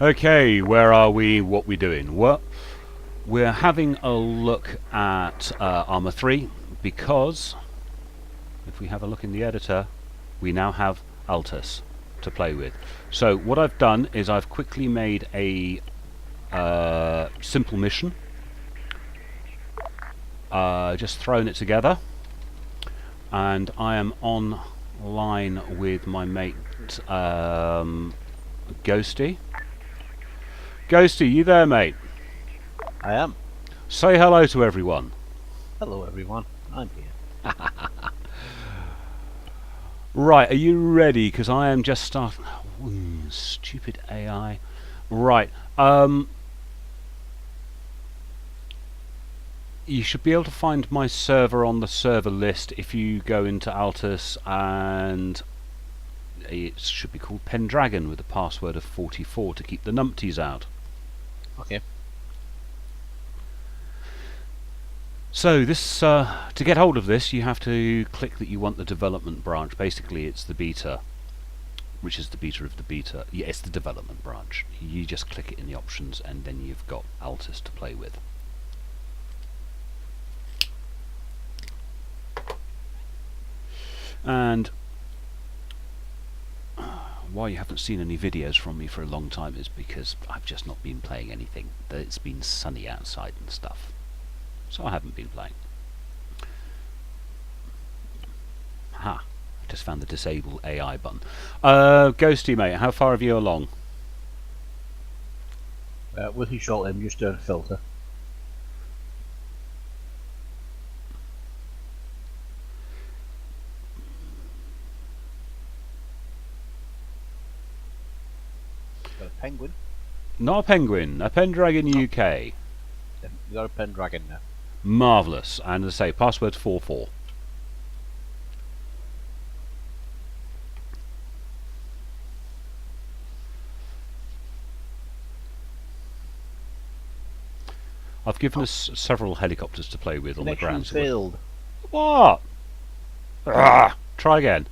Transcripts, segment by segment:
Okay, where are we? What we doing? Well, we're having a look at ArmA 3 because if we have a look in the editor, we now have Altis to play with. So what I've done is I've quickly made a simple mission, just thrown it together, and I am online with my mate Ghostie. Ghostie, you there, mate? I am. Say hello to everyone. Hello, everyone. I'm here. Right, are you ready? Because I am just starting. Stupid AI. Right. You should be able to find my server on the server list if you go into Altis, and it should be called Pendragon with a password of 44 to keep the numpties out. Okay. So this, to get hold of this, you have to click that you want the development branch. Basically, it's the beta, which is the beta of the beta. Yeah, it's the development branch. You just click it in the options, and then you've got Altis to play with. And why you haven't seen any videos from me for a long time is because I've just not been playing anything. It's been sunny outside and stuff, so I haven't been playing. Ha! I just found the disable AI button. Ghostie, mate, how far have you along? With your short I'm just doing a filter. Got a penguin. Not a penguin, a Pendragon UK. Yeah, you got a Pendragon now. Marvellous. And as I say, password 44. I've given us several helicopters to play with on the ground. Failed. What? Ah, try again.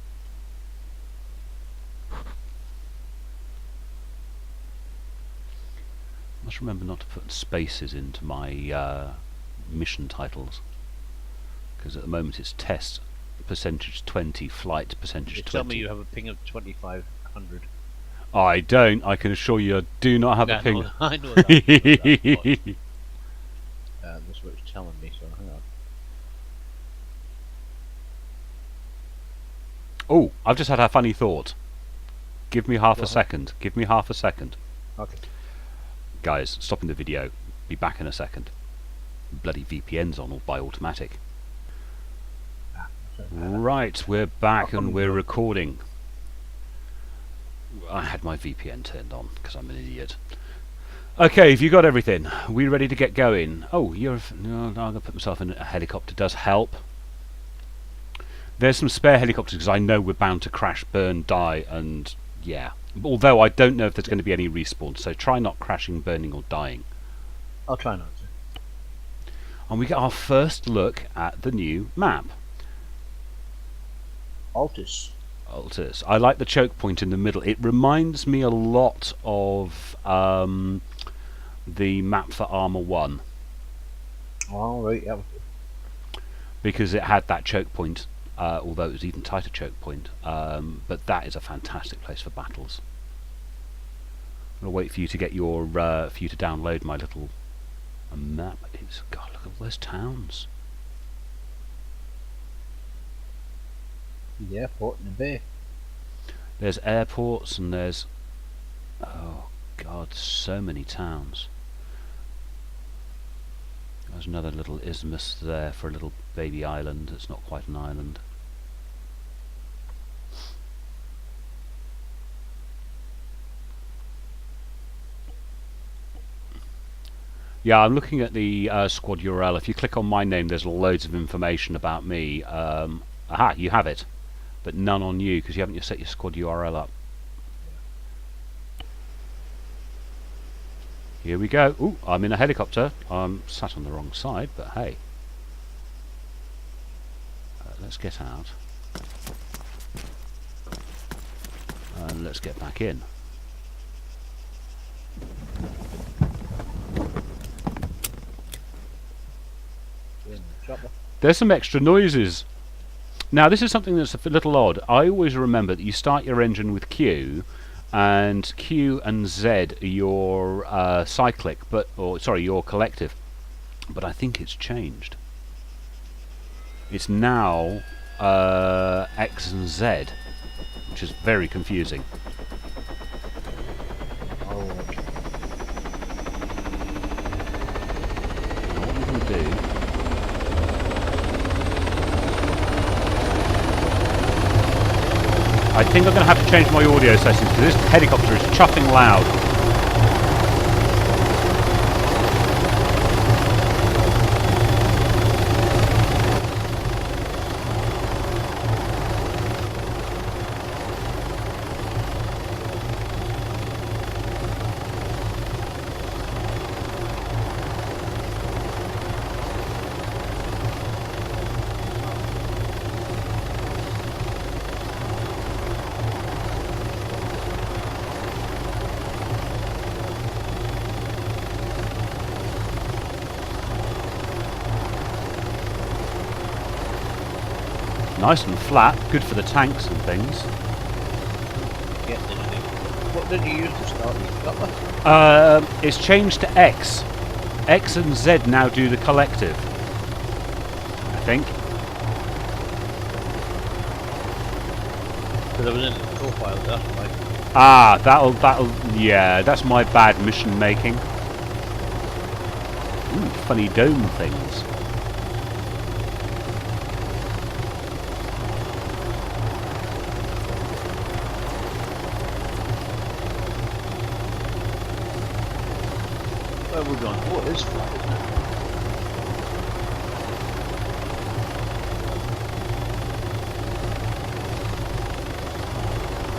Must remember not to put spaces into my mission titles, because at the moment it's test percentage 20, flight percentage You 20. tell me you have a ping of 2500. I don't. I can assure you I do not have a ping. I know that. That's what it's telling me, so hang on. Oh, I've just had a funny thought. Give me half a second. Give me half a second. Okay. Guys, stopping the video. Be back in a second. Bloody VPN's on by automatic. Right, we're back and we're recording. I had my VPN turned on because I'm an idiot. Okay, have you got everything? We ready to get going? Oh, no, I'm going to put myself in a helicopter. Does help. There's some spare helicopters because I know we're bound to crash, burn, die, and yeah. Although I don't know if there's going to be any respawn, so try not crashing, burning, or dying. I'll try not to. And we get our first look at the new map. Altis. Altis. I like the choke point in the middle. It reminds me a lot of the map for ArmA 1. Oh, right, yeah. Because it had that choke point, although it was even tighter choke point. But that is a fantastic place for battles. I'm gonna wait for you to get your for you to download my little map. God, look at all those towns. The airport in the bay. There's airports and there's, oh God, so many towns. There's another little isthmus there for a little baby island. It's not quite an island. Yeah, I'm looking at the squad URL. If you click on my name, there's loads of information about me. Aha, you have it, but none on you because you haven't set your squad URL up. Here we go. Ooh, I'm in a helicopter. I'm sat on the wrong side, but hey. Let's get out. And let's get back in. There's some extra noises. Now, this is something that's a little odd. I always remember that you start your engine with Q, and Q and Z are your cyclic, your collective. But I think it's changed. It's now X and Z, which is very confusing. Oh, Now, what we're going to do... I think I'm going to have to change my audio settings because this helicopter is chuffing loud. Nice and flat, good for the tanks and things. get this thing. What did you use to start the chopper? It's changed to X. X and Z now do the collective, I think. Because I was in the profile, that's why. Ah, yeah, that's my bad mission making. Ooh, funny dome things. Where we're going? Oh, it is flat, isn't it?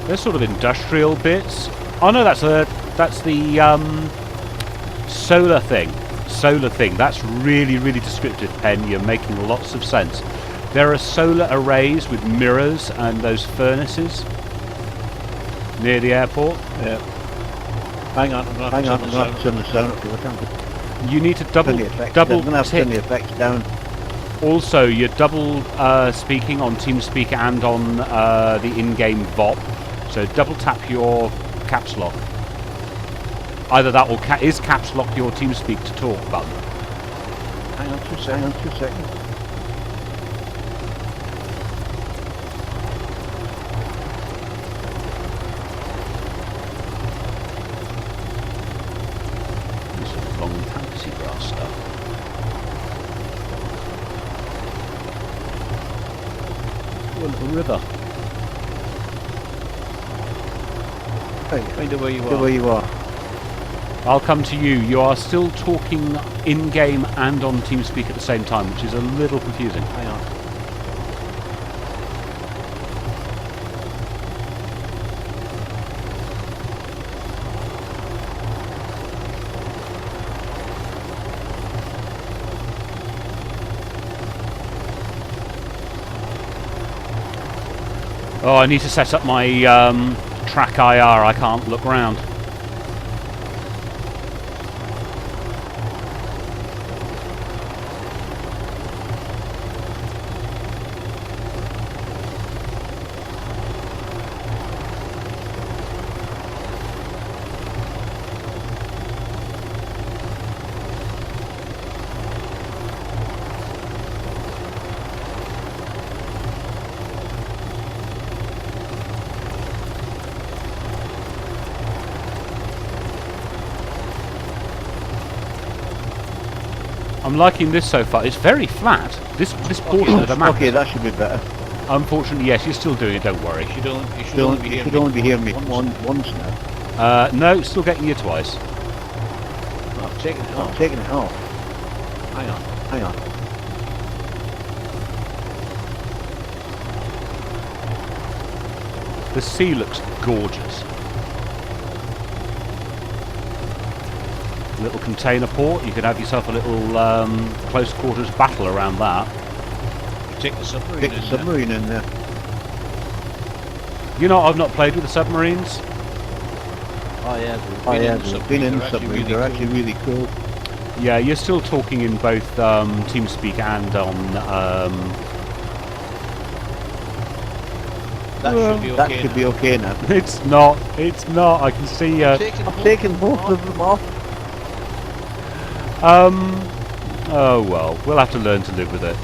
They're sort of industrial bits. Oh no, that's the solar thing. Solar thing. That's really, really descriptive, Pen. You're making lots of sense. There are solar arrays with mirrors and those furnaces near the airport. Yeah. Hang on, I'm going to have to turn the sound up because I can't. You need to double I'm going to have to tick. turn the effects down. Also, you're double speaking on TeamSpeak and on the in-game VOP. So double tap your caps lock. Either that or is caps lock your TeamSpeak to talk button. Hang on 2 seconds. This sort of long fantasy grass stuff. Oh, a little river. Hey, find out where you are. I'll come to you. You are still talking in-game and on TeamSpeak at the same time, which is a little confusing. Hang on. Oh, I need to set up my track IR. I can't look round. I'm liking this so far. It's very flat. This portion of the map. Okay, that should be better. Unfortunately, yes, you're still doing it. Don't worry. You should only be hearing me once now. No, still getting you twice. I'm taking it off. Hang on. The sea looks gorgeous. Little container port. You could have yourself a little close quarters battle around that. Take the submarine in there. You know, I've not played with the submarines. Oh yeah, we've been in the submarine. They're actually really cool. Yeah, you're still talking in both TeamSpeak and on. That should be okay. That should be okay now. It's not. It's not. I can see. I've taken both of them off. Oh well, we'll have to learn to live with it.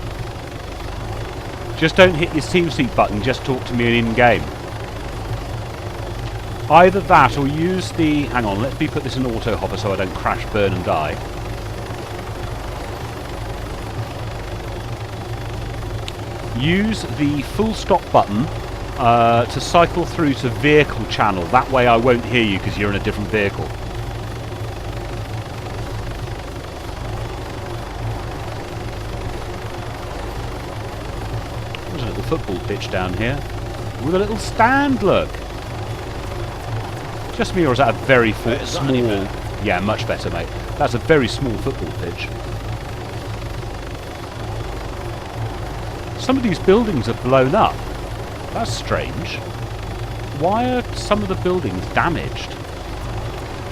Just don't hit your TeamSpeak button. Just talk to me in game. Either that, or use the. Hang on. Let me put this in auto hover so I don't crash, burn, and die. Use the full stop button to cycle through to vehicle channel. That way I won't hear you because you're in a different vehicle. There's a little football pitch down here with a little stand, look. Just me, or is that a very small... Yeah, much better, mate. That's a very small football pitch. Some of these buildings are blown up. That's strange. Why are some of the buildings damaged?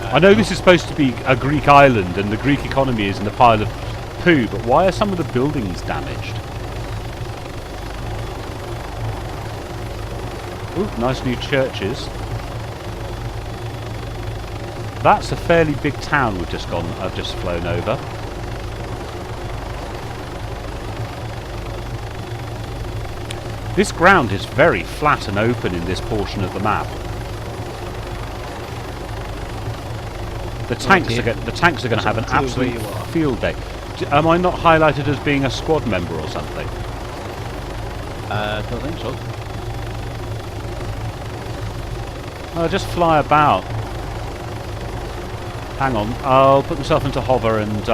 I know this is supposed to be a Greek island and the Greek economy is in a pile of poo, but why are some of the buildings damaged? Ooh, nice new churches. That's a fairly big town I've just flown over. This ground is very flat and open in this portion of the map. The tanks are going to have an absolute field day. Am I not highlighted as being a squad member or something? Don't think so. I'll just fly about. Hang on, I'll put myself into hover and...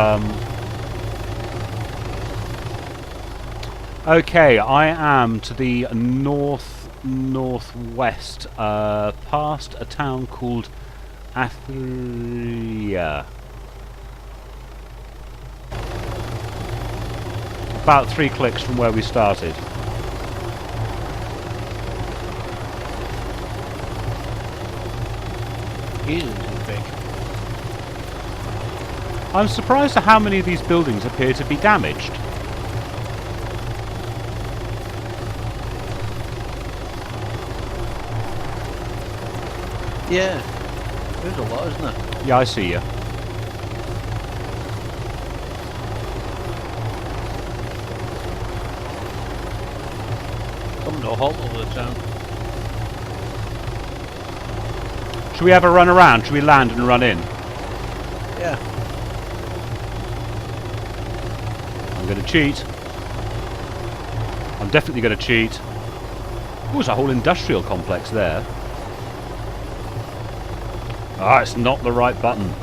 Okay, I am to the northwest, past a town called Athria. About 3 clicks from where we started. Isn't big. I'm surprised at how many of these buildings appear to be damaged. Yeah, there's a lot, isn't there? Yeah, I see you. Coming to a halt over the town. Should we have a run around? Should we land and run in? Yeah. I'm going to cheat. I'm definitely going to cheat. Oh, there's a whole industrial complex there. Ah, it's not the right button.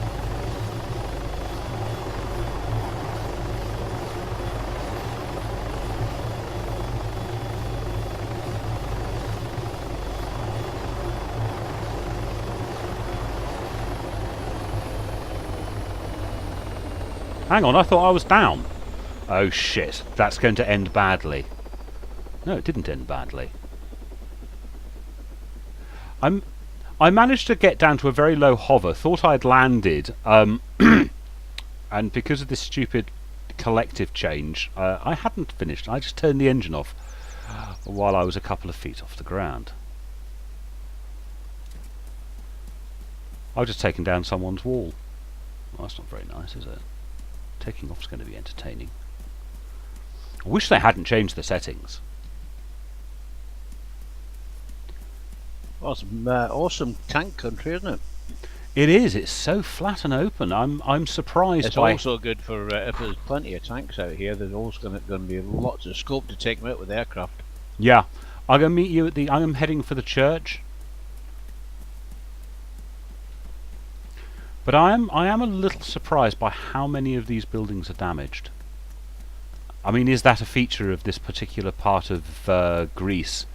Hang on, I thought I was down. Oh shit, that's going to end badly. No, it didn't end badly. I managed to get down to a very low hover, thought I'd landed, and because of this stupid collective change, I hadn't finished. I just turned the engine off while I was a couple of feet off the ground. I've just taken down someone's wall. Well, that's not very nice, is it? Taking off is going to be entertaining. I wish they hadn't changed the settings. Awesome, awesome tank country, isn't it? It is. It's so flat and open. I'm surprised. It's also good for if there's plenty of tanks out here. There's also going to be lots of scope to take them out with aircraft. Yeah, I'm gonna meet you at the. I'm heading for the church. But I am a little surprised by how many of these buildings are damaged. I mean, is that a feature of this particular part of Greece?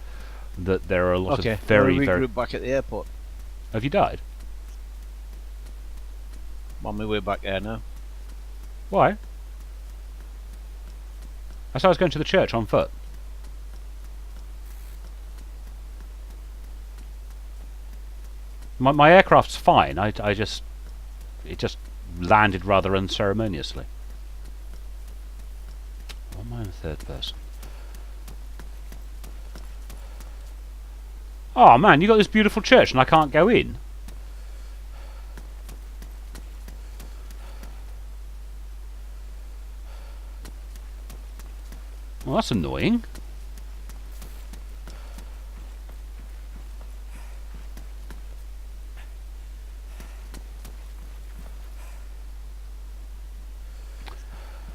That there are a lot of very... regroup back at the airport. Have you died? I'm on my way back there now. Why? I said I was going to the church on foot. My aircraft's fine. It just landed rather unceremoniously. Or am I in third person? Oh man, you got this beautiful church and I can't go in? Well, that's annoying.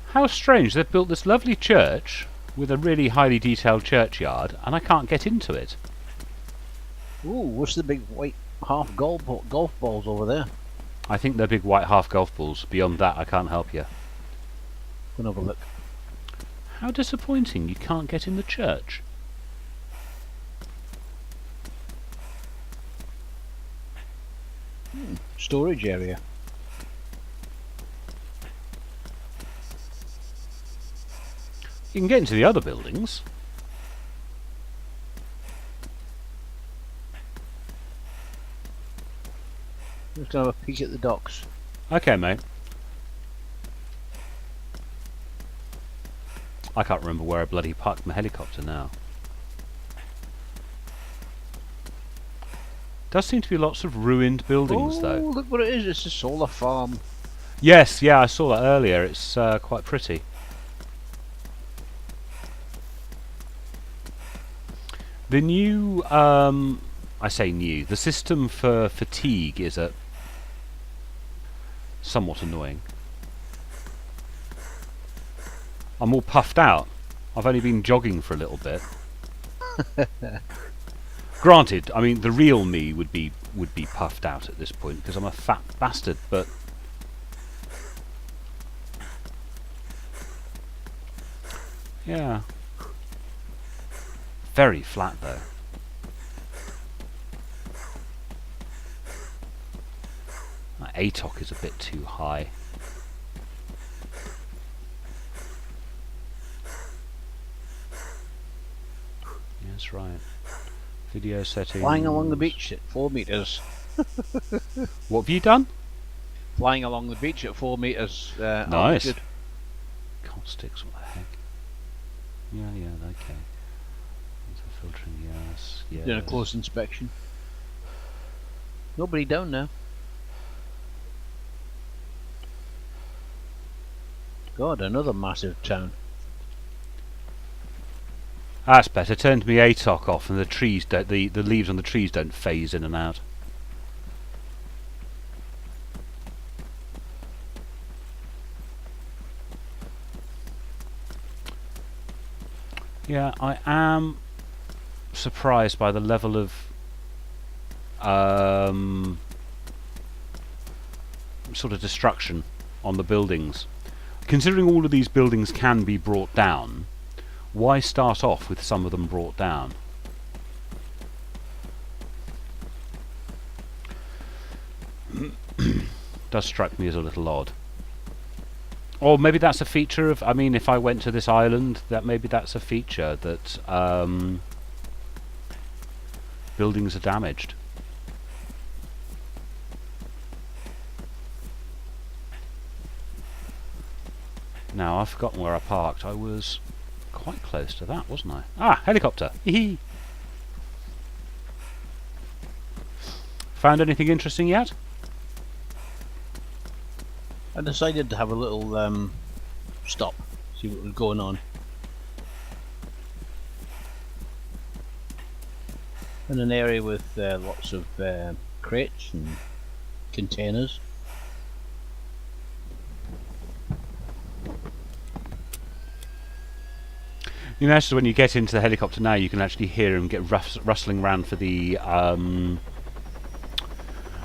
How strange, they've built this lovely church with a really highly detailed churchyard and I can't get into it. Ooh, what's the big white half golf balls over there? I think they're big white half golf balls. Beyond that, I can't help you. Go and have a look. How disappointing, you can't get in the church. Storage area. You can get into the other buildings. Just gonna have a peek at the docks. Okay, mate. I can't remember where I bloody parked my helicopter now. Does seem to be lots of ruined buildings, though. Oh, look what it is! It's a solar farm. Yes, yeah, I saw that earlier. It's quite pretty. The new, I say new, the system for fatigue is somewhat annoying. I'm all puffed out. I've only been jogging for a little bit. Granted, I mean the real me would be puffed out at this point because I'm a fat bastard, but yeah. Very flat though. My ATOC is a bit too high. That's right. Video settings. Flying along the beach at 4 meters. What have you done? Flying along the beach at 4 meters. Nice. altitude. Caustics, what the heck? Yeah, okay. Filtering, yes. Doing a close inspection. Nobody down now. God, another massive town. That's better. Turned me ATOC off, and the trees don't, the leaves on the trees don't phase in and out. Yeah, I am surprised by the level of sort of destruction on the buildings. Considering all of these buildings can be brought down, why start off with some of them brought down? Does strike me as a little odd. Or maybe that's a feature of, I mean, if I went to this island, that maybe that's a feature that buildings are damaged. Now, I've forgotten where I parked. I was quite close to that, wasn't I? Ah, helicopter! Hee. Found anything interesting yet? I decided to have a little stop, see what was going on. In an area with lots of crates and containers. You notice when you get into the helicopter now, you can actually hear him get rustling around for the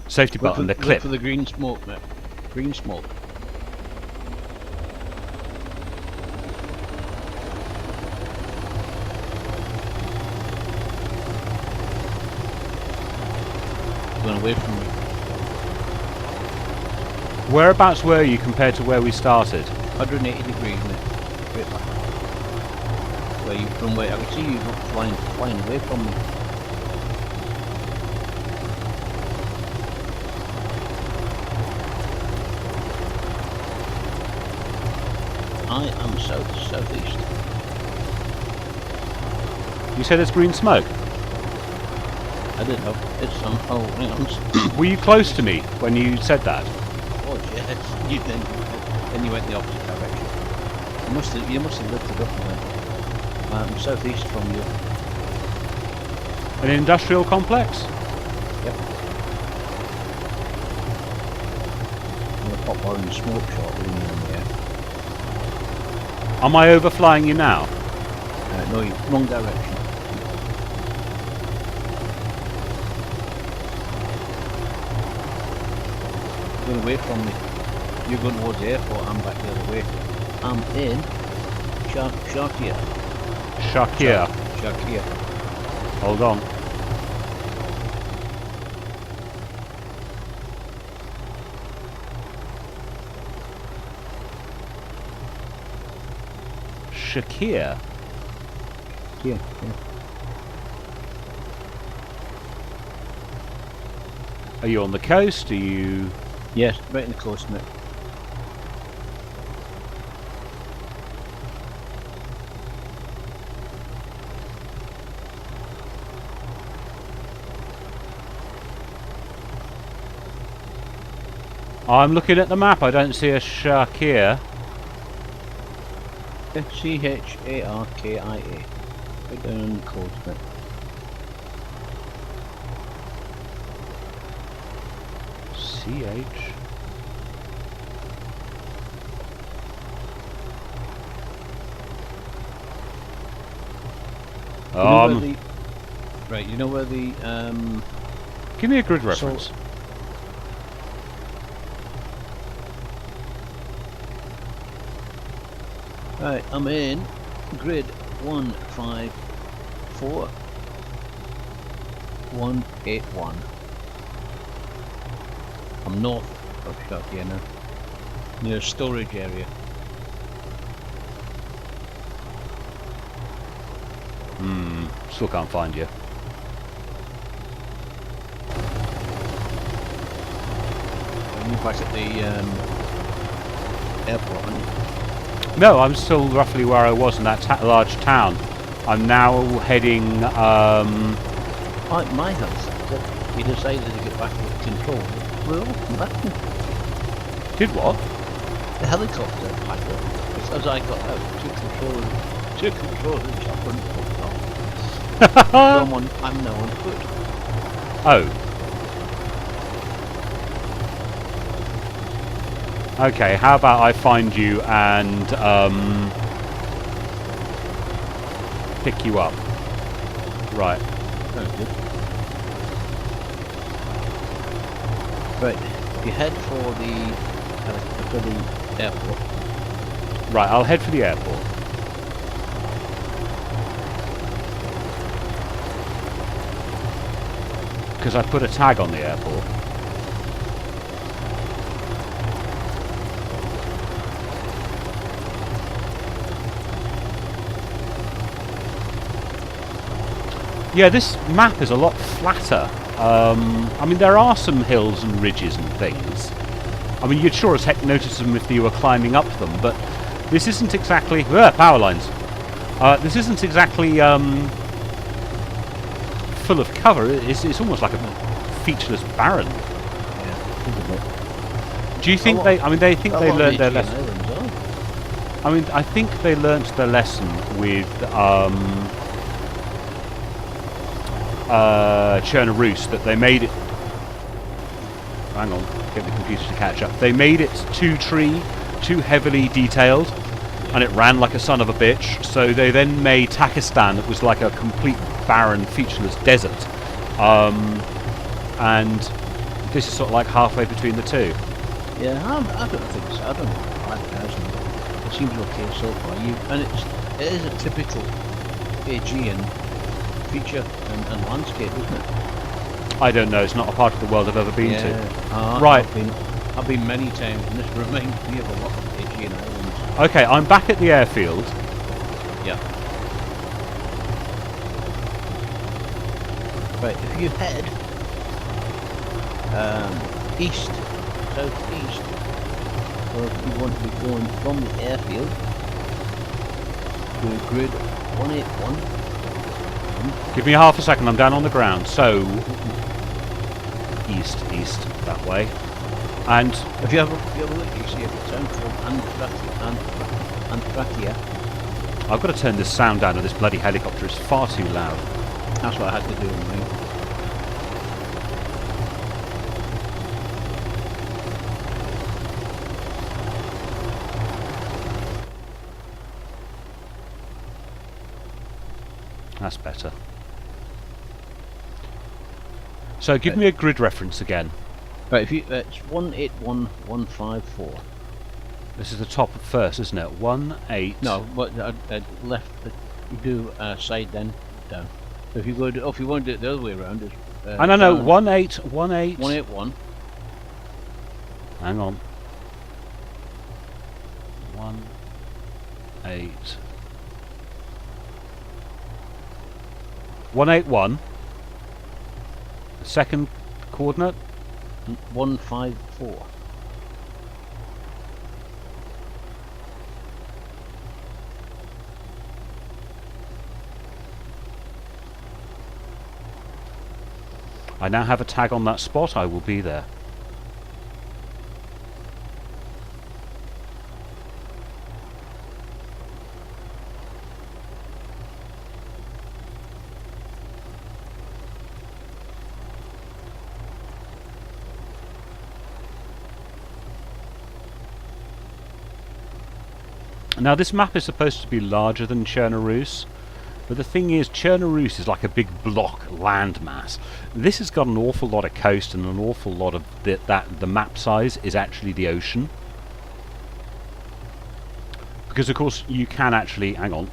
safety button, the clip. Look for the green smoke, mate. Green smoke. Going away from me. Whereabouts were you compared to where we started? 180 degrees, mate. Straight back. Where you from? Where I can see you flying away from me. I am southeast. You said it's green smoke. I don't know. It's some. Oh, hang on. Were you close to me when you said that? Oh yes. Then you went the opposite direction. You must have lifted up and went southeast from you. An industrial complex? Yep. I'm gonna pop orange smoke shortly in the air. Am I overflying you now? No, you're wrong direction. You're going away from me. You're going towards the airport, I'm back the other way. I'm in Sharkia. Sharkia. Hold on. Shakir. Yeah. Are you on the coast? Are you... Yes, right in the coast, mate. I'm looking at the map, I don't see a Shakir. Charkia. Right down on the coast, mate. CH. You know where the Give me a grid reference. Right, I'm in grid 154.181. I'm north of Sharkia now, near a storage area. Still can't find you. You're back at the airport, aren't you? No, I'm still roughly where I was in that large town. I'm now heading, My house, you decided to get back with control. We're all back. Did what? The helicopter pilot, as I got out, took control of the chopper and took off. I'm now on foot. Oh. Okay, how about I find you and pick you up? Right. Sounds good. Right, you head for the airport. Right, I'll head for the airport. Because I put a tag on the airport. Yeah, this map is a lot flatter. I mean, there are some hills and ridges and things. I mean, you'd sure as heck notice them if you were climbing up them, but this isn't exactly... power lines. This isn't exactly full of cover. It's almost like a featureless barren. Yeah. Do you think they... I mean, they think they learned their lesson. I mean, I think they learnt their lesson with... Chernobyl, that they made it... Hang on, get the computer to catch up. They made it too heavily detailed, and it ran like a son of a bitch, so they then made Takistan that was like a complete barren, featureless desert. And this is sort of like halfway between the two. Yeah, I don't think so. I don't know. I personally, it seems okay so far. And it is a typical Aegean feature and landscape, isn't it? I don't know, it's not a part of the world I've ever been to. Right. I've been many times, and this reminds me of a lot of Aegean islands. Okay, I'm back at the airfield. Yeah. Right, if you head southeast, or if you want to be going from the airfield, to grid 181. Give me half a second, I'm down on the ground. So, east, that way. And If you have a look, you see a town called Anthracia. I've got to turn this sound down, or this bloody helicopter is far too loud. That's what I had to do in mine. That's better. So give me a grid reference again. Right, if you it's 181154. This is the top first, isn't it? 18. No, but left. You do side then down. So if you go, if you want to do it the other way around, it's. I don't know. 1818. 181. Hang on. 18. 181. The second coordinate. 154. I now have a tag on that spot. I will be there. Now this map is supposed to be larger than Chernobyl, but the thing is, Chernobyl is like a big block landmass. This has got an awful lot of coast and an awful lot of the map size is actually the ocean. Because of course you can actually, hang on.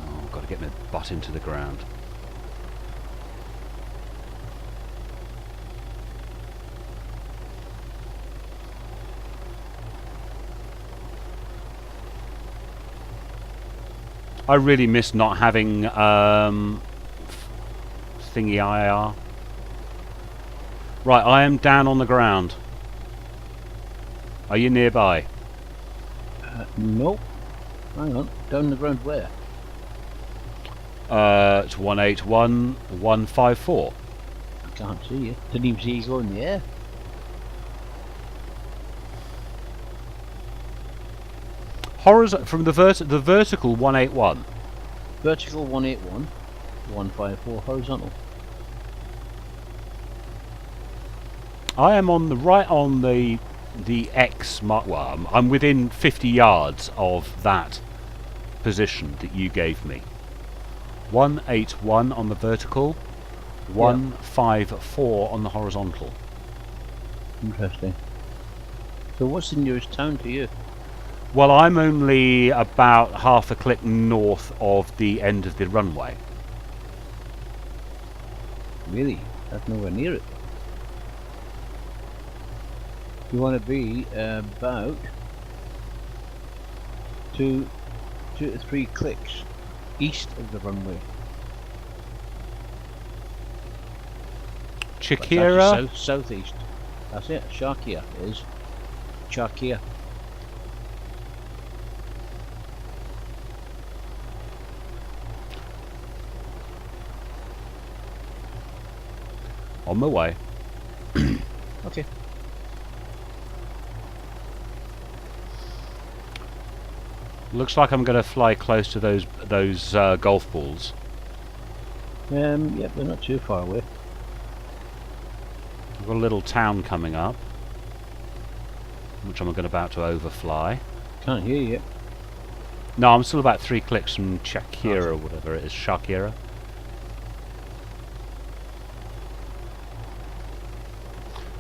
Oh, I've got to get my butt into the ground. I really miss not having thingy IR. Right, I am down on the ground. Are you nearby? Nope. Hang on. Down the ground where? It's 181154. I can't see you. Didn't even see you go in the air. From the vertical 181. Vertical 181. 154. Horizontal. I am on the right on the X mark. Well, I'm within 50 yards of that position that you gave me. 181 on the vertical, 154 on the horizontal. Interesting. So what's the nearest town to you? Well, I'm only about half a click north of the end of the runway. Really? That's nowhere near it. You want to be about 2 to 3 clicks east of the runway. Chikira? Southeast. That's it. Sharkia is. Sharkia. On my way. Okay. Looks like I'm going to fly close to those golf balls. Yep, they're not too far away. I've got a little town coming up, which I'm about to overfly. Can't hear you. No, I'm still about 3 clicks from Shakira, or whatever it is. Shakira.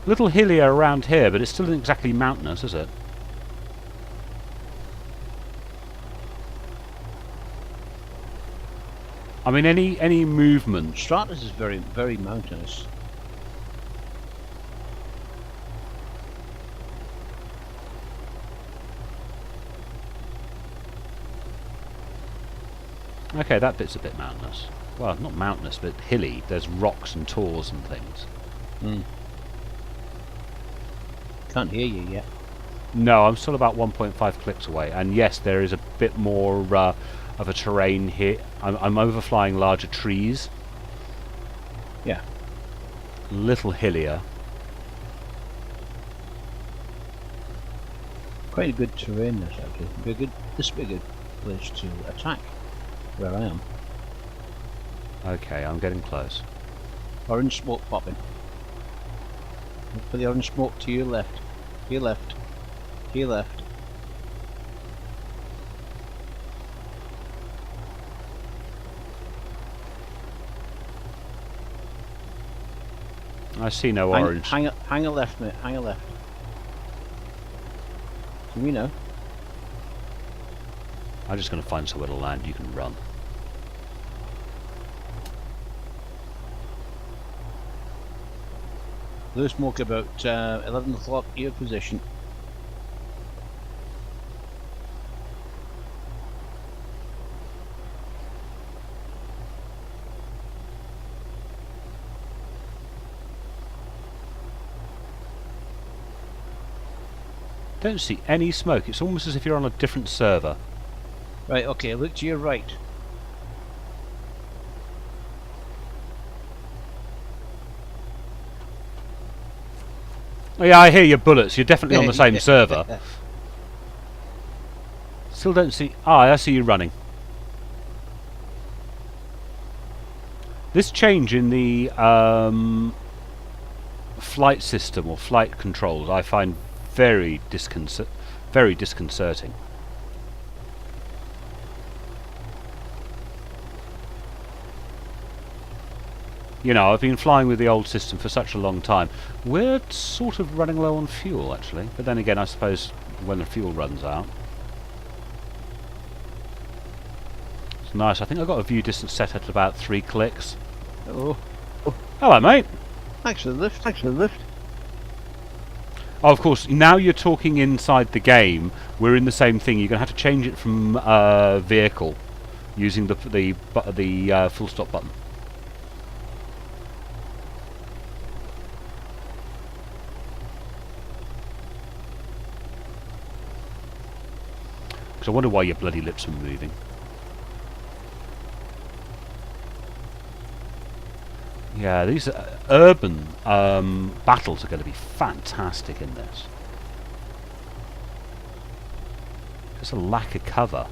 A little hillier around here, but it's still not exactly mountainous, is it? I mean, any movement. Stratus is very, very mountainous. Okay, that bit's a bit mountainous. Well, not mountainous, but hilly. There's rocks and tors and things. Can't hear you yet. No, I'm still about 1.5 clicks away, and yes, there is a bit more of a terrain here. I'm overflying larger trees, Yeah. little hillier. Quite a good terrain this actually. This would be a good place to attack where I am. Okay, I'm getting close. Orange smoke popping. Look for the orange smoke to your left. To your left. To your left. I see no orange. Hang a left, mate. Hang a left. See me now. I'm just going to find somewhere to land. You can run. Blue smoke about 11 o'clock your position. Don't see any smoke. It's almost as if you're on a different server. Right, okay, look to your right. Oh, yeah, I hear your bullets. You're definitely on the same server. Still don't see... Ah, I see you running. This change in the flight system or flight controls I find very disconcerting. You know, I've been flying with the old system for such a long time. We're sort of running low on fuel, actually. But then again, I suppose when the fuel runs out. It's nice. I think I've got a view distance set at about 3 clicks. Oh, Hello, mate. thanks for the lift. Thanks for the lift. Oh, of course, now you're talking inside the game. We're in the same thing. You're going to have to change it from vehicle using the full stop button. I wonder why your bloody lips are moving. Yeah, these urban battles are going to be fantastic in this. Just a lack of cover.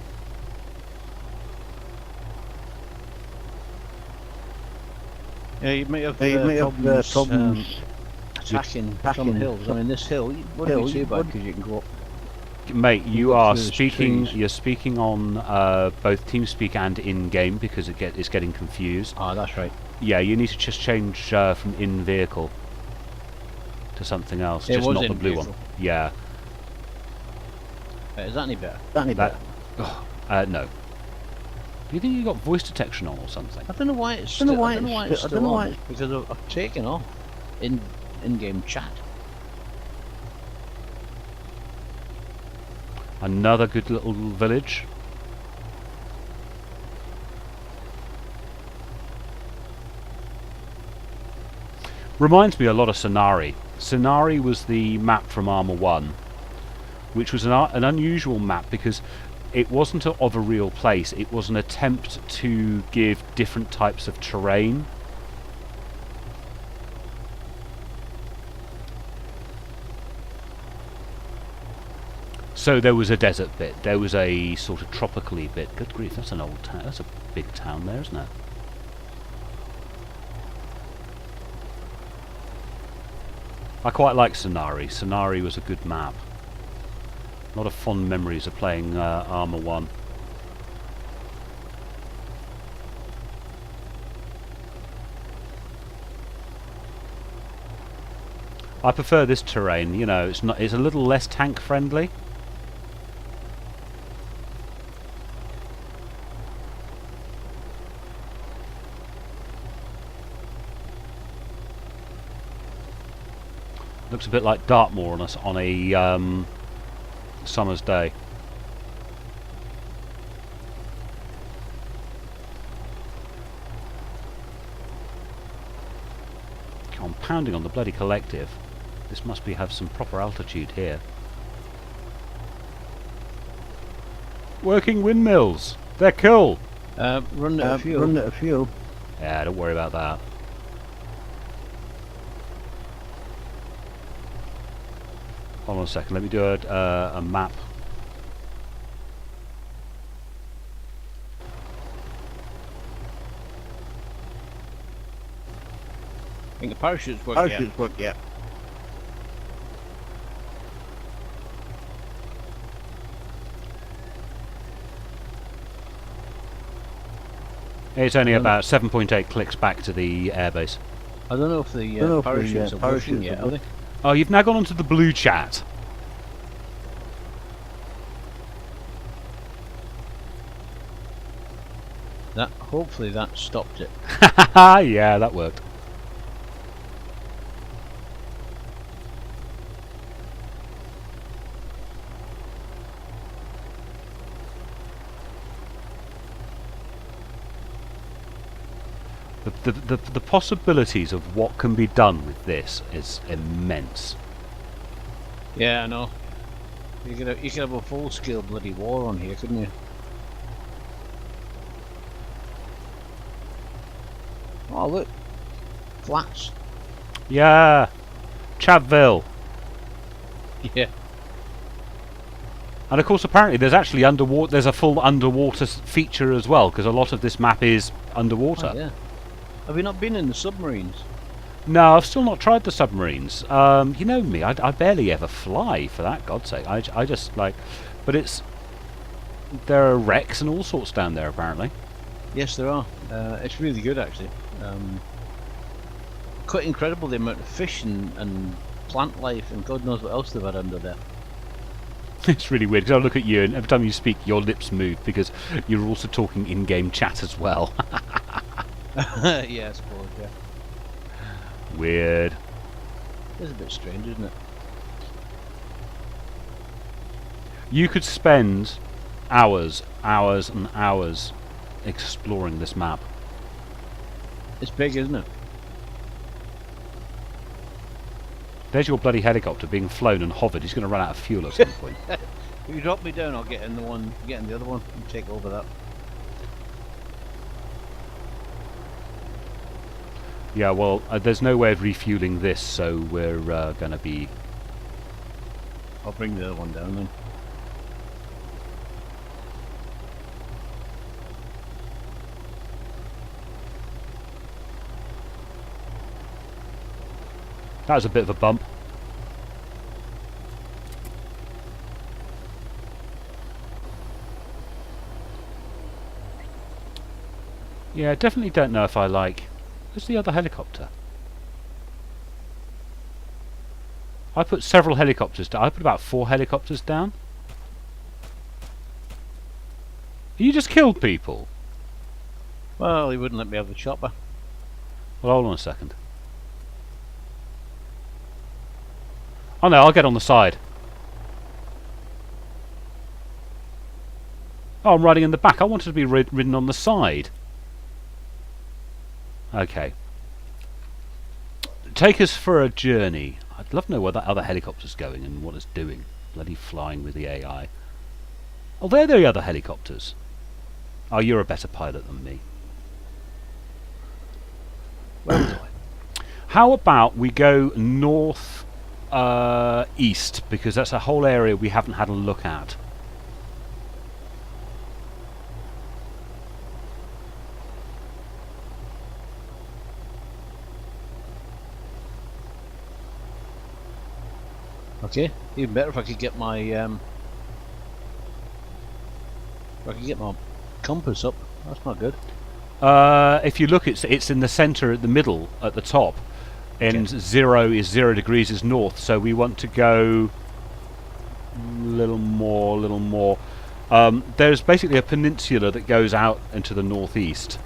Yeah, you might have, problems attacking some hills. I mean, this hill wouldn't be too bad because you can go up. Mate, you are through the speaking. trees. You're speaking on both TeamSpeak and in-game because it's getting confused. Ah, that's right. Yeah, you need to just change from in-vehicle to something else, It just was not the blue in-vehicle. one. Yeah, Is that any better? that. No. Do you think you got voice detection on or something? I don't know why it's. I don't know still- why I don't know why it's it's still- I still don't know on, why because I've taken off in-game chat. Another good little village. Reminds me a lot of Sonari. Sonari was the map from ArmA 1, which was an unusual map because it wasn't of a real place. It was an attempt to give different types of terrain. So there was a desert bit, there was a sort of tropical-y bit. Good grief, that's an old town. That's a big town there, isn't it? I quite like Sonari. Sonari was a good map. A lot of fond memories of playing ArmA 1. I prefer this terrain, you know, it's a little less tank friendly. Looks a bit like Dartmoor on a summer's day. I'm pounding on the bloody collective. This must have some proper altitude here. Working windmills. They're cool. Run out of fuel. Run out of fuel. Yeah, don't worry about that. Hold on a second. Let me do a map. I think the parachutes work. Parachutes work, yeah. It's only about 7.8 clicks back to the airbase. I don't know if the parachutes are working yet, are they? Oh, you've now gone onto the blue chat. Hopefully that stopped it. Yeah, that worked. The possibilities of what can be done with this is immense. Yeah, I know. You could have a full-scale bloody war on here, couldn't you? Oh look, flats. Yeah, Chavville. Yeah. And of course, apparently, there's actually underwater. There's a full underwater feature as well, because a lot of this map is underwater. Oh, yeah. Have you not been in the submarines? No, I've still not tried the submarines. You know me, I barely ever fly, for that God's sake. I just like, but there are wrecks and all sorts down there apparently. Yes, there are. It's really good actually. Quite incredible the amount of fish and plant life and God knows what else they've had under there. It's really weird because I look at you and every time you speak, your lips move because you're also talking in-game chat as well. Yeah, I suppose. Yeah. Weird. It's a bit strange, isn't it? You could spend hours and hours exploring this map. It's big, isn't it? There's your bloody helicopter being flown and hovered. He's going to run out of fuel at some point. If you drop me down, I'll get in the other one and take over that. Yeah, well, there's no way of refueling this, so we're going to be... I'll bring the other one down then. That was a bit of a bump. Yeah, definitely don't know if I like... Where's the other helicopter? I put several helicopters down. I put about 4 helicopters down. You just killed people. Well, he wouldn't let me have the chopper. Well, hold on a second. Oh no, I'll get on the side. Oh, I'm riding in the back. I wanted to be ridden on the side. Okay. Take us for a journey. I'd love to know where that other helicopter's going and what it's doing. Bloody flying with the AI. Oh, they're the other helicopters. Oh, you're a better pilot than me. How about we go north east, because that's a whole area we haven't had a look at. Okay, even better if I could get my compass up. That's not good. If you look, it's in the centre, at the middle, at the top, and Okay. 0 degrees is north. So we want to go a little more. There's basically a peninsula that goes out into the northeast.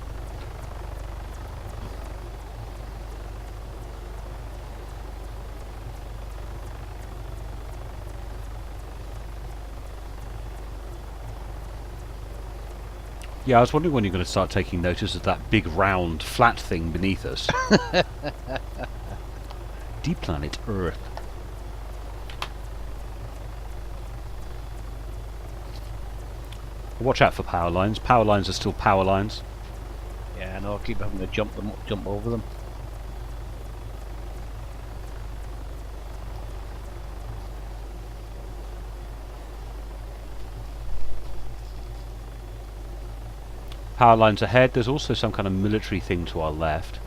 Yeah, I was wondering when you're going to start taking notice of that big round flat thing beneath us. Deep planet Earth. Watch out for power lines. Power lines are still power lines. Yeah, I know. I keep having to jump over them. Power lines ahead. There's also some kind of military thing to our left.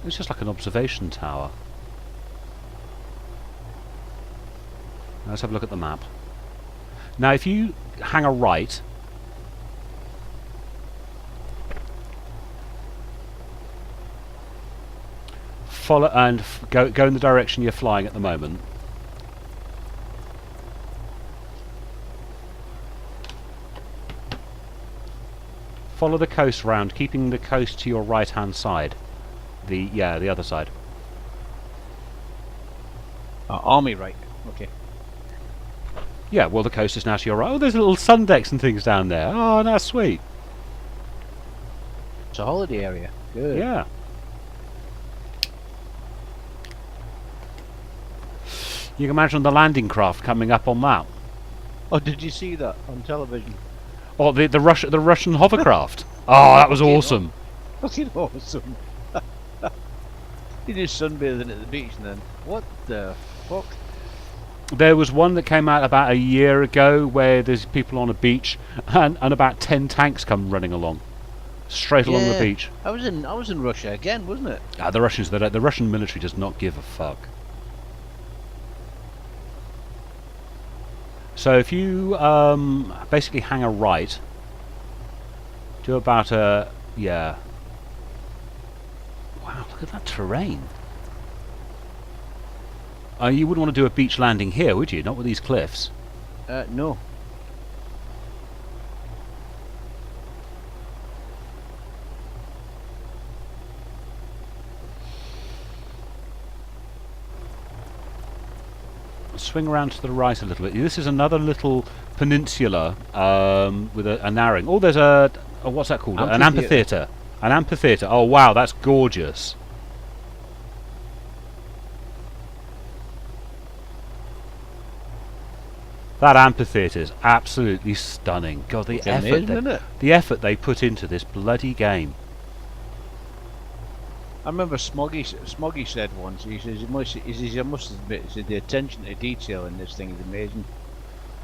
It's just like an observation tower. Let's have a look at the map. Now if you hang a right, follow and go in the direction you're flying at the moment. Follow the coast round, keeping the coast to your right hand side. The other side. Army right. Okay. Yeah, well the coast is now to your right. Oh, there's little sun decks and things down there. Oh, that's sweet. It's a holiday area. Good. Yeah. You can imagine the landing craft coming up on that. Oh, did you see that on television? Oh, the Russian hovercraft. Oh, that was awesome. Fucking awesome. He just sunbathing at the beach and then, what the fuck? There was one that came out about a year ago where there's people on a beach and about 10 tanks come running along. Straight along the beach. I was in Russia again, wasn't it? The Russians, the Russian military does not give a fuck. So if you basically hang a right, do about a Wow, look at that terrain. You wouldn't want to do a beach landing here, would you? Not with these cliffs. No. Swing around to the right a little bit. This is another little peninsula with a narrowing. Oh, there's what's that called? An amphitheatre. An amphitheatre. Oh wow, that's gorgeous. That amphitheatre is absolutely stunning. God, the effort they put into this bloody game. I remember Smoggy said once. He says, "I must admit, the attention to detail in this thing is amazing."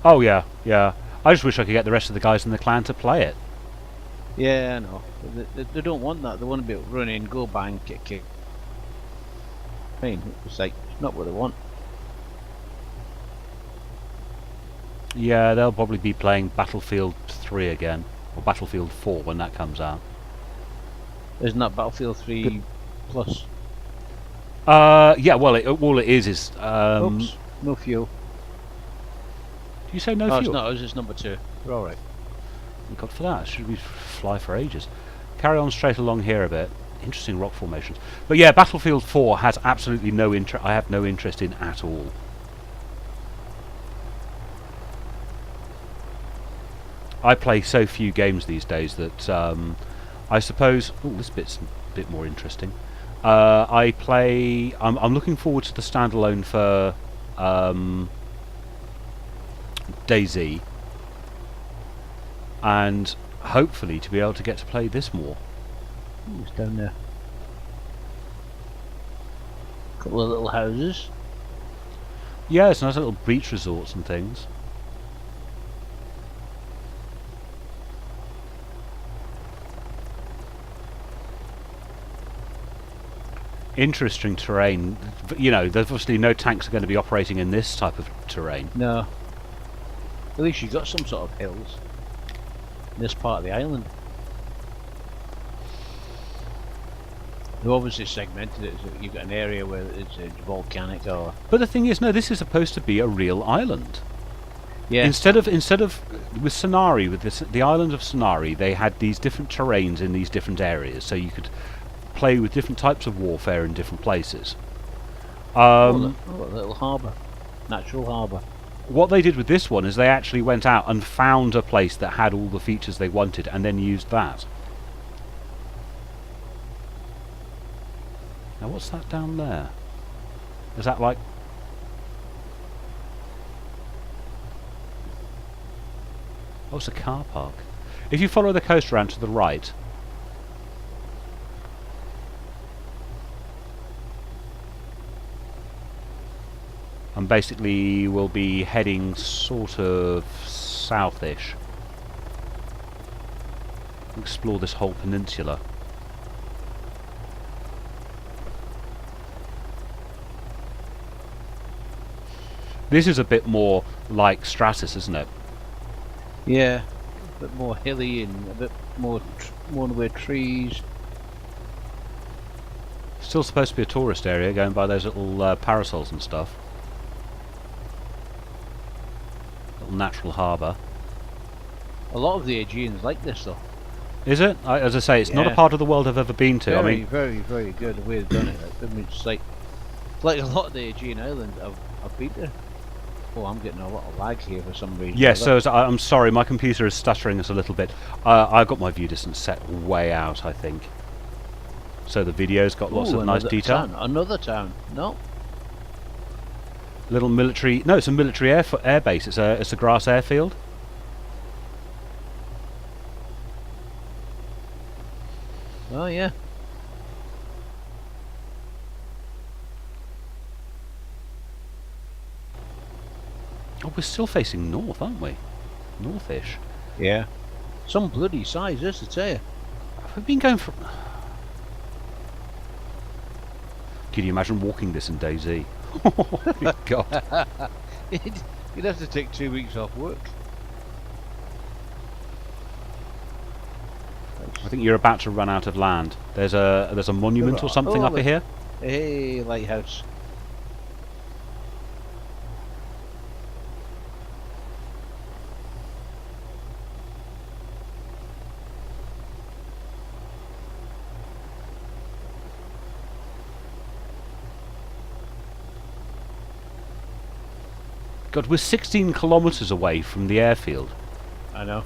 Oh yeah, yeah. I just wish I could get the rest of the guys in the clan to play it. Yeah, I know. They don't want that. They want to be able to run in, go bang, kick. I mean, it's like it's not what they want. Yeah, they'll probably be playing Battlefield 3 again, or Battlefield 4 when that comes out. Isn't that Battlefield 3 Plus? Yeah. Well, all it is. Oops, no fuel. Did you say no fuel? fuel? No, it's just number 2. We're all right. Thank God for that. Should we fly for ages? Carry on straight along here a bit. Interesting rock formations. But yeah, Battlefield 4 has absolutely no interest. I have no interest in at all. I play so few games these days that I suppose. Oh, this bit's a bit more interesting. I play. I'm looking forward to the standalone for DayZ, and hopefully to be able to get to play this more. It's down there. Couple of little houses. Yeah, it's nice little beach resorts and things. Interesting terrain. You know, there's obviously no tanks are going to be operating in this type of terrain. No. At least you've got some sort of hills in this part of the island. They've obviously segmented it so you've got an area where it's volcanic or... But the thing is, no, this is supposed to be a real island. Yeah. Instead of with Sonari, with the island of Sonari, they had these different terrains in these different areas, so you could play with different types of warfare in different places. A little harbour. Natural harbour. What they did with this one is they actually went out and found a place that had all the features they wanted and then used that. Now what's that down there? Is that like... Oh, it's a car park. If you follow the coast around to the right, and basically we'll be heading sort of southish. Explore this whole peninsula. This is a bit more like Stratus, isn't it? Yeah, a bit more hilly and a bit more more in the way of trees. Still supposed to be a tourist area, going by those little parasols and stuff. Little natural harbour. A lot of the Aegeans like this though. Is it? As I say, it's not a Yeah. part of the world I've ever been to. Very, I mean, very, very good the way they've done it. I mean, it's like a lot of the Aegean islands I've been to. Oh, I'm getting a lot of lag here for some reason. yes. So I'm sorry, my computer is stuttering us a little bit. I've got my view distance set way out, I think. So the video's got lots of nice detail. Another town. No. Little military. No, it's a military air base. It's a grass airfield. Oh yeah. Oh, we're still facing north, aren't we? Northish. Yeah. Some bloody size, this I tell you. We've been going for. Can you imagine walking this in DayZ? Oh my God. You'd have to take 2 weeks off work. I think you're about to run out of land. There's a monument or something up here. Hey, lighthouse. God, we're 16 kilometres away from the airfield. I know.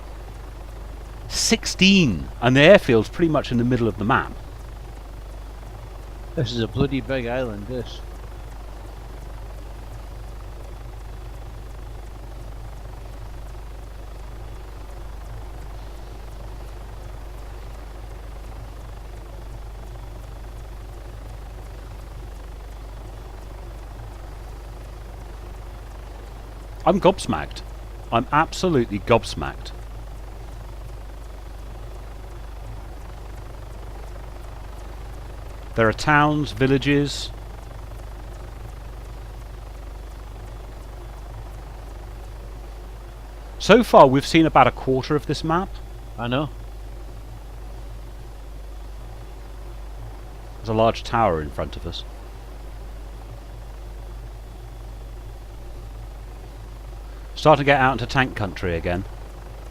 16! And the airfield's pretty much in the middle of the map. This is a bloody big island, this. I'm gobsmacked. I'm absolutely gobsmacked. There are towns, villages. So far we've seen about a quarter of this map. I know. There's a large tower in front of us. Starting to get out into tank country again.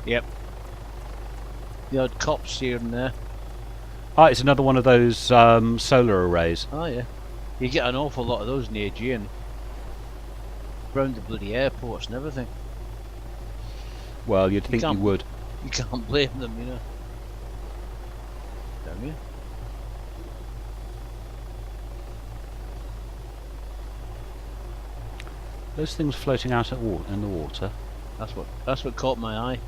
Yep. The odd cops here and there. Ah, it's another one of those solar arrays. Oh yeah. You get an awful lot of those in the Aegean. Round the bloody airports and everything. Well, you'd think you can't- would. You can't blame them, you know. Damn you. Those things floating out in the water. That's what caught my eye.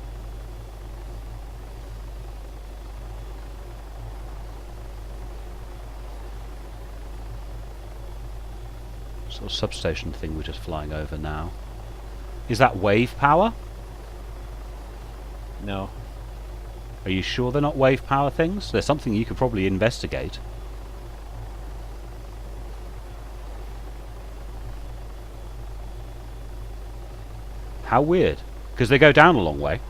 Sort of substation thing we're just flying over now. Is that wave power? No. Are you sure they're not wave power things? There's something you could probably investigate. How weird. Because they go down a long way.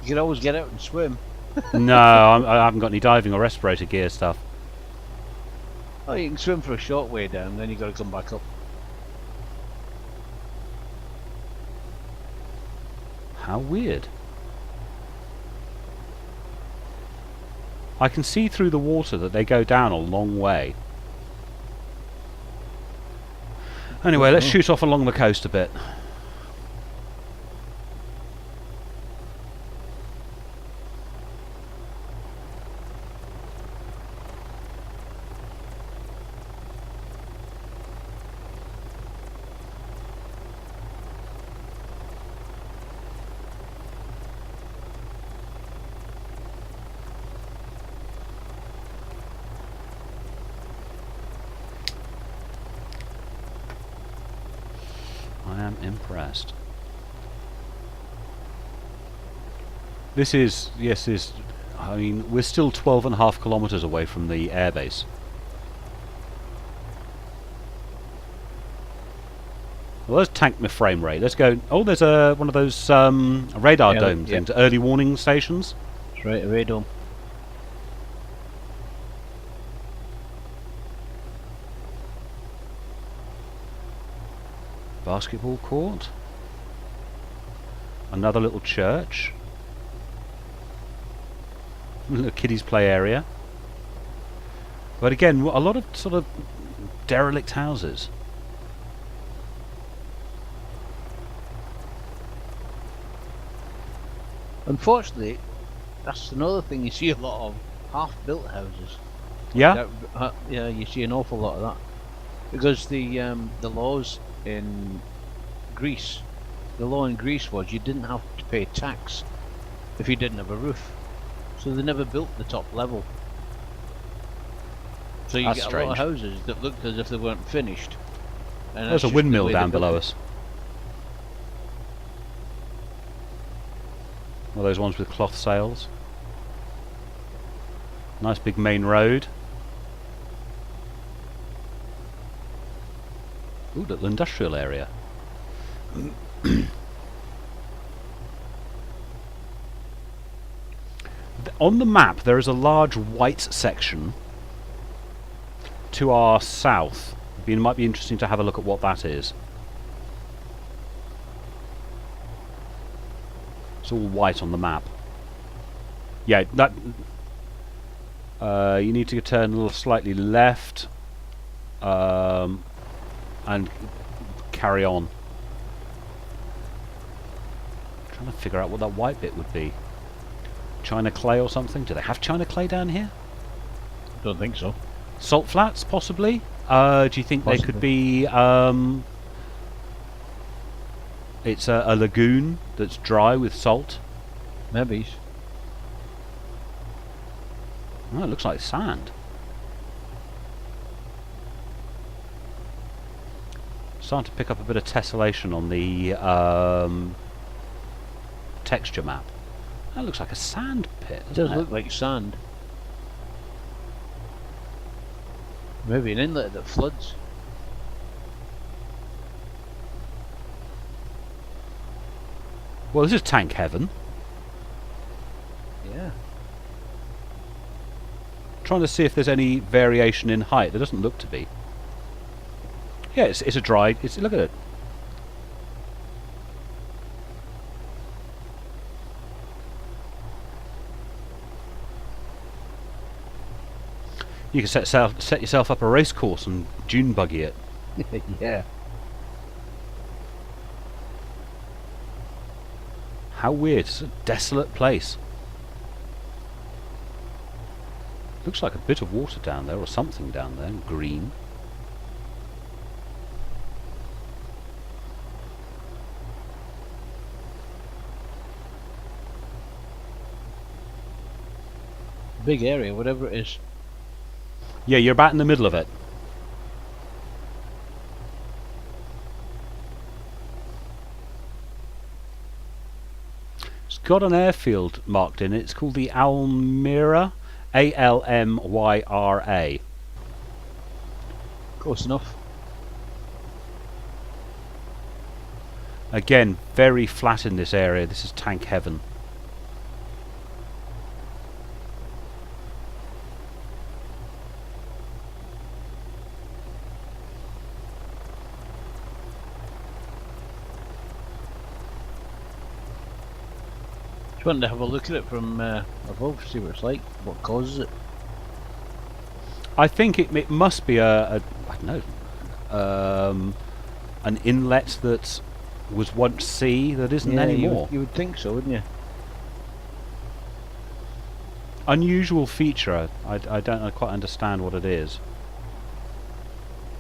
You can always get out and swim. No, I haven't got any diving or respirator gear stuff. Oh, you can swim for a short way down, then you got to come back up. How weird. I can see through the water that they go down a long way. Anyway, let's shoot off along the coast a bit. rest. This is, yes, I mean, we're still 12.5 kilometres away from the airbase. Well, let's tank my frame rate. Let's go. Oh, there's one of those radar dome things, early warning stations. That's right, a radome. Basketball court. Another little church. Little kiddies play area. But again, a lot of sort of derelict houses. Unfortunately, that's another thing you see a lot of, half-built houses. Yeah? Yeah, you see an awful lot of that. Because the laws in Greece, the law in Greece was you didn't have to pay tax if you didn't have a roof. So they never built the top level. So you That's get strange. a lot of houses that looked as if they weren't finished. And There's a windmill down below us. One of those ones with cloth sails. Nice big main road. Ooh, little industrial area. On the map there is a large white section to our south. It might be interesting to have a look at what that is. It's all white on the map. Yeah, that... you need to turn a little slightly left and carry on. Trying to figure out what that white bit would be. China clay or something? Do they have China clay down here? Don't think so. Salt flats, possibly? Do you think they could be... it's a lagoon that's dry with salt? Maybe. Oh, it looks like sand. Starting to pick up a bit of tessellation on the texture map. That looks like a sand pit. It does look like sand. Maybe an inlet that floods. Well, this is tank heaven. Yeah. Trying to see if there's any variation in height. There doesn't look to be. Yeah, it's a dry... look at it. You can set yourself up a race course and dune buggy it. Yeah. How weird. It's a desolate place. Looks like a bit of water down there, or something down there, green. Big area, whatever it is. Yeah, you're about in the middle of it. It's got an airfield marked in it. It's called the Almyra. A-L-M-Y-R-A. Close enough. Again, very flat in this area. This is tank heaven. Just wanted to have a look at it from above, see what it's like, what causes it. I think it must be I don't know, an inlet that was once sea that isn't anymore. You would think so, wouldn't you? Unusual feature. I don't quite understand what it is.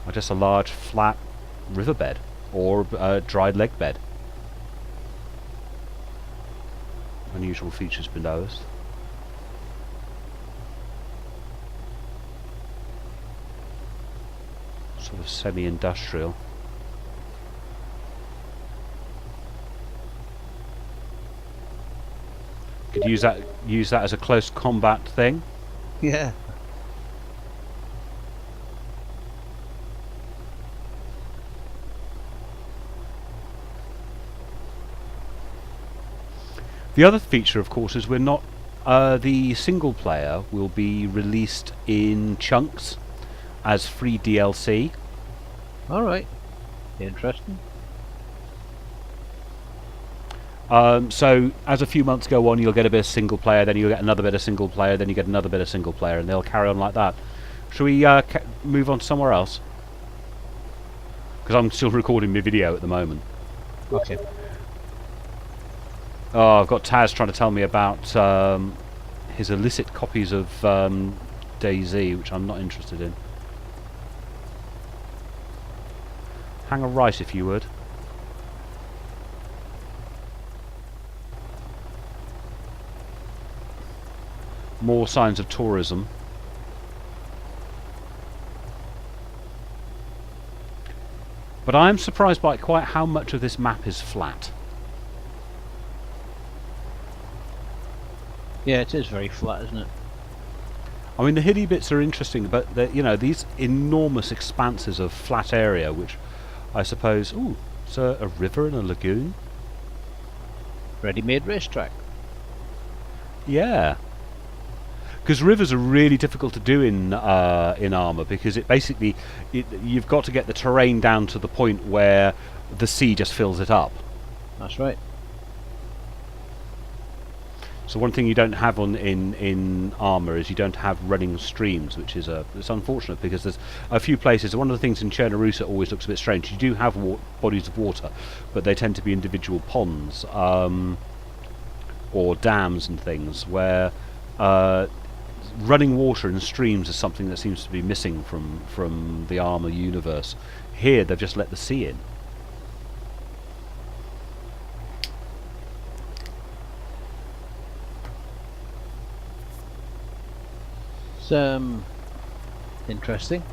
Or just a large flat riverbed or a dried lake bed. Unusual features below us. Sort of semi-industrial. Could use that as a close combat thing. Yeah. The other feature, of course, is we're not. The single player will be released in chunks as free DLC. All right. Interesting. So as a few months go on, you'll get a bit of single player, then you'll get another bit of single player, then you get another bit of single player, and they'll carry on like that. Shall we move on to somewhere else? Because I'm still recording my video at the moment. Okay. Oh, I've got Taz trying to tell me about his illicit copies of DayZ, which I'm not interested in. Hang a right, if you would. More signs of tourism. But I am surprised by quite how much of this map is flat. Yeah, it is very flat, isn't it? I mean, the hilly bits are interesting, but you know, these enormous expanses of flat area, which I suppose, ooh, it's a river and a lagoon. Ready-made racetrack. Yeah, because rivers are really difficult to do in ArmA, because it basically you've got to get the terrain down to the point where the sea just fills it up. That's right. So one thing you don't have in ArmA is you don't have running streams, which is it's unfortunate, because there's a few places. One of the things in Chernarusa always looks a bit strange. You do have bodies of water, but they tend to be individual ponds or dams and things, where running water in streams is something that seems to be missing from the ArmA universe. Here they've just let the sea in. Interesting,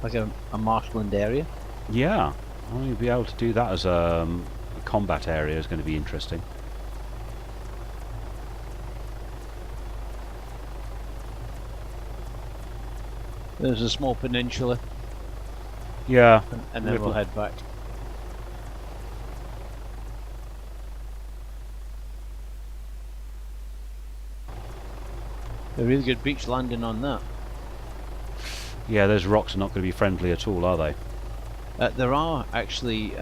like a marshland area. Yeah, well, you'll be able to do that as a combat area is going to be interesting. There's a small peninsula. Yeah, And then we'll head back. A really good beach landing on that. yeah. Those rocks are not going to be friendly at all, are they? There are actually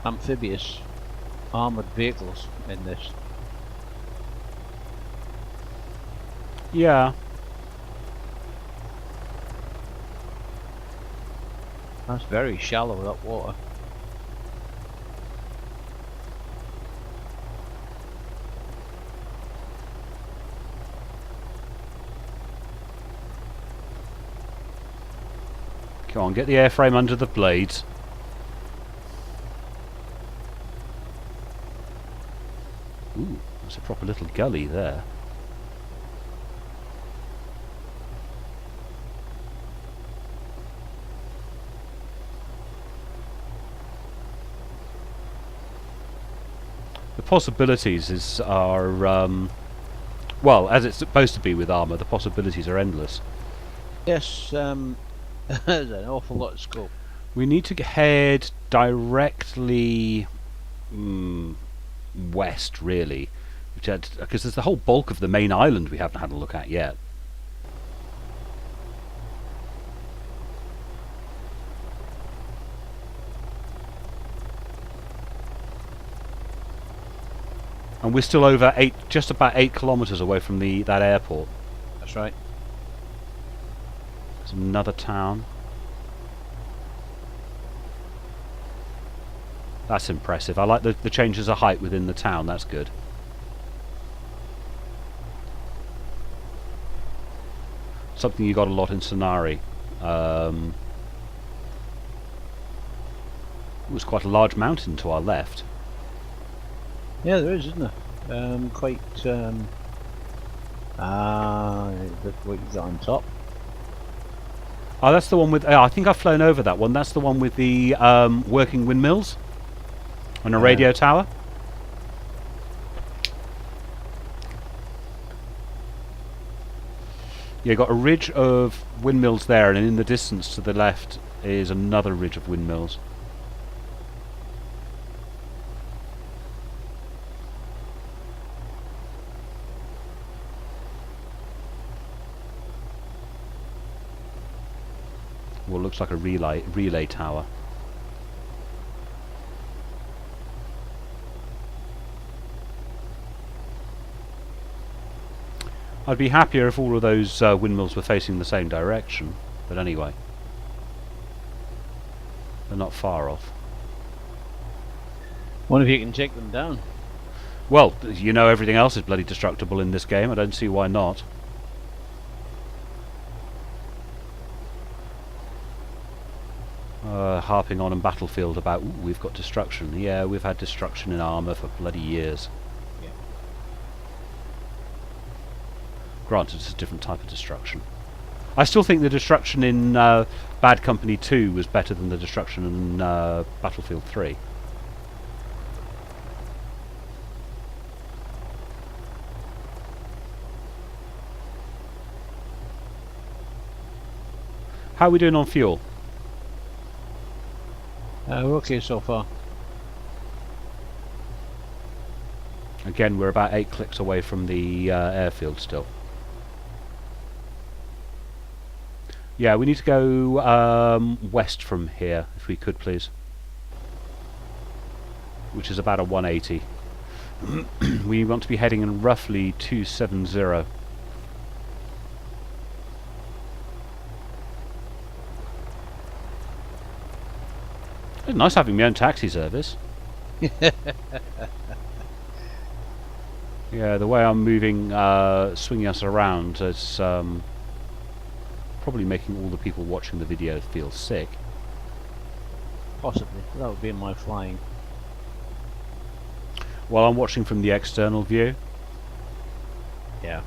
amphibious armoured vehicles in this. Yeah. That's very shallow, that water. Come on, get the airframe under the blades. Ooh, that's a proper little gully there. The possibilities are well, as it's supposed to be with ArmA, the possibilities are endless. Yes, there's an awful lot of scope. We need to head directly west, really, because there's the whole bulk of the main island we haven't had a look at yet. And we're still over just about 8 kilometres away from that airport. That's right. There's another town. That's impressive. I like the changes of height within the town. That's good. Something you got a lot in Sonari. It was quite a large mountain to our left. Yeah, there is, isn't there? Quite. Look what you got on top. Oh, that's the one with. I think I've flown over that one. That's the one with the working windmills and a radio tower. Yeah, you got a ridge of windmills there, and in the distance to the left is another ridge of windmills. Well, looks like a relay tower. I'd be happier if all of those windmills were facing the same direction, but anyway. They're not far off. Wonder if you can take them down. Well, you know everything else is bloody destructible in this game, I don't see why not. Harping on in Battlefield about, ooh, we've got destruction. Yeah, we've had destruction in ArmA for bloody years. Yeah. Granted, it's a different type of destruction. I still think the destruction in Bad Company 2 was better than the destruction in Battlefield 3. How are we doing on fuel? We're okay so far. Again, we're about 8 clicks away from the airfield still. Yeah, we need to go west from here, if we could please. Which is about a 180. We want to be heading in roughly 270. It's nice having my own taxi service. Yeah, the way I'm moving, swinging us around is probably making all the people watching the video feel sick. Possibly. That would be in my flying. While I'm watching from the external view. Yeah.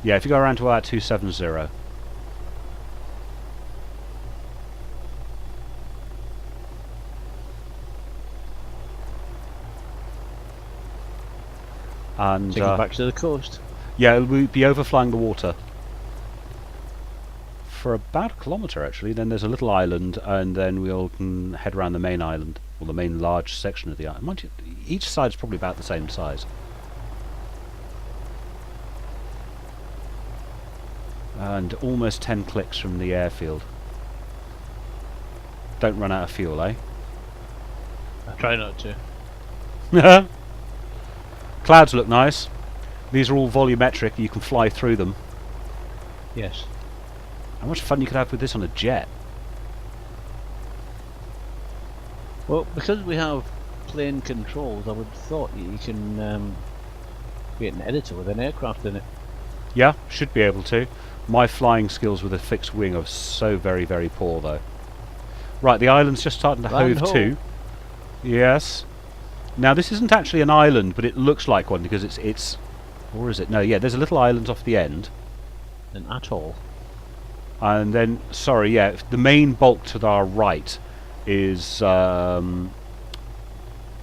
Yeah, if you go around to about 270. And Take it back to the coast. yeah, we'll be overflying the water for about a kilometre actually. Then there's a little island, and then we'll head around the main island, or the main large section of the island. Mind you, each side's probably about the same size. And almost 10 clicks from the airfield. Don't run out of fuel, eh? I try not to. Clouds look nice. These are all volumetric, you can fly through them. Yes. How much fun you could have with this on a jet. Well, because we have plane controls, I would have thought you can create an editor with an aircraft in it. Yeah, should be able to. My flying skills with a fixed wing are so very, very poor though. Right, the island's just starting to Land hove ho. to. Yes. Now this isn't actually an island, but it looks like one because it's or is it? No, yeah, there's a little island off the end. An atoll. And then, sorry, yeah, the main bulk to our right is, well,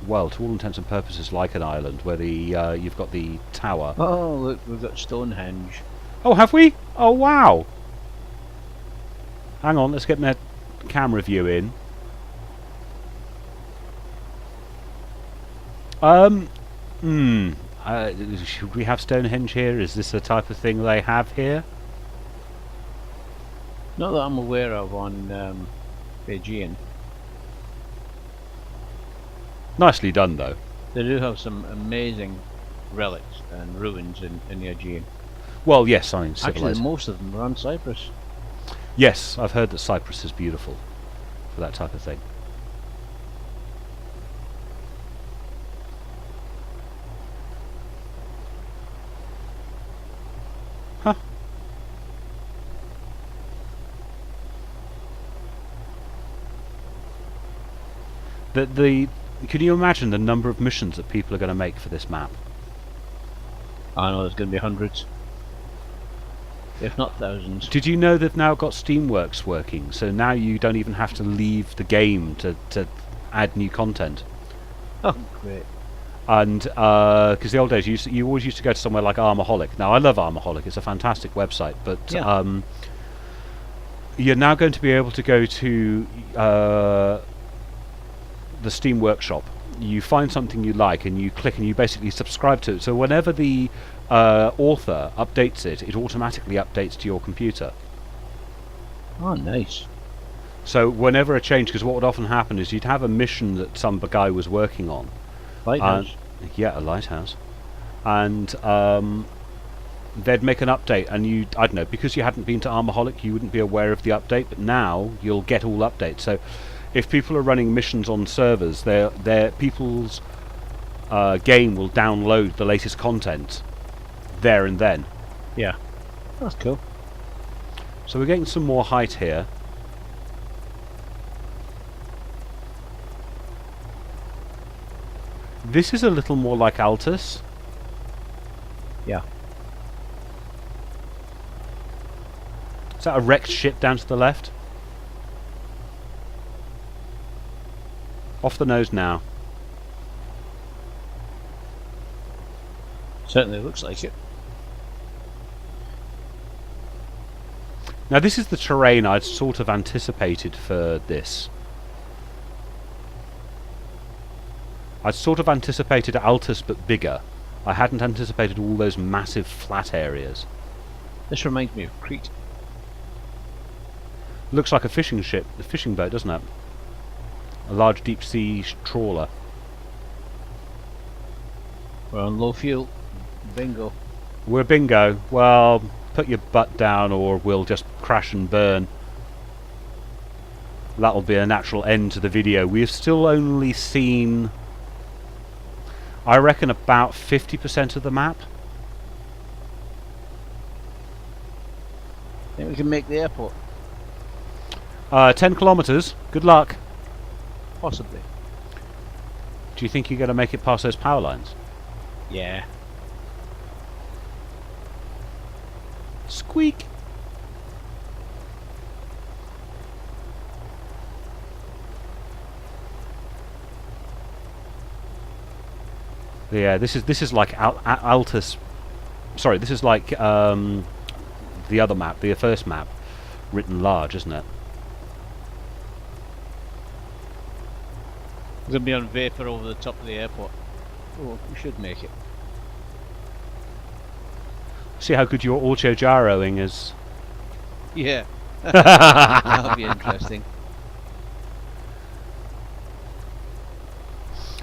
to all intents and purposes, like an island, where the you've got the tower. Oh, look, we've got Stonehenge. Oh, have we? Oh, wow! Hang on, let's get that camera view in. Should we have Stonehenge here? Is this the type of thing they have here? Not that I'm aware of on the Aegean. Nicely done, though. They do have some amazing relics and ruins in the Aegean. Well, yes, I mean, Actually, civilized. most of them are on Cyprus. Yes, I've heard that Cyprus is beautiful for that type of thing. Huh. Can you imagine the number of missions that people are going to make for this map? I know there's going to be hundreds, if not thousands. Did you know they've now got Steamworks working? So now you don't even have to leave the game to add new content. Oh, great. And because the old days you always used to go to somewhere like ArmAholic. Now I love ArmAholic; it's a fantastic website. But Yeah. you're now going to be able to go to the Steam Workshop. You find something you like, and you click, and you basically subscribe to it. So whenever the author updates it, it automatically updates to your computer. Oh, nice. So whenever a change, because what would often happen is you'd have a mission that some guy was working on. Lighthouse. Yeah, a lighthouse. And they'd make an update, and I don't know, because you hadn't been to ArmAholic, you wouldn't be aware of the update, but now you'll get all updates. So if people are running missions on servers, their people's game will download the latest content there and then. Yeah. That's cool. So we're getting some more height here. This is a little more like Altis. Yeah. Is that a wrecked ship down to the left? Off the nose now. Certainly looks like it. Now this is the terrain I'd sort of anticipated for this. I'd sort of anticipated Altis but bigger. I hadn't anticipated all those massive flat areas. This reminds me of Crete. Looks like a fishing ship, a fishing boat, doesn't it? A large deep sea trawler. We're on low fuel. Bingo. We're bingo. Well, put your butt down or we'll just crash and burn. That'll be a natural end to the video. We've still only seen, I reckon, about 50% of the map. Think we can make the airport? 10 kilometres. Good luck. Possibly. Do you think you're going to make it past those power lines? Yeah. Squeak. Yeah, this is like Altis. Sorry, this is like the other map, the first map, written large, isn't it? We're going to be on vapour over the top of the airport. Oh, we should make it. See how good your auto gyroing is. Yeah. That'll be interesting.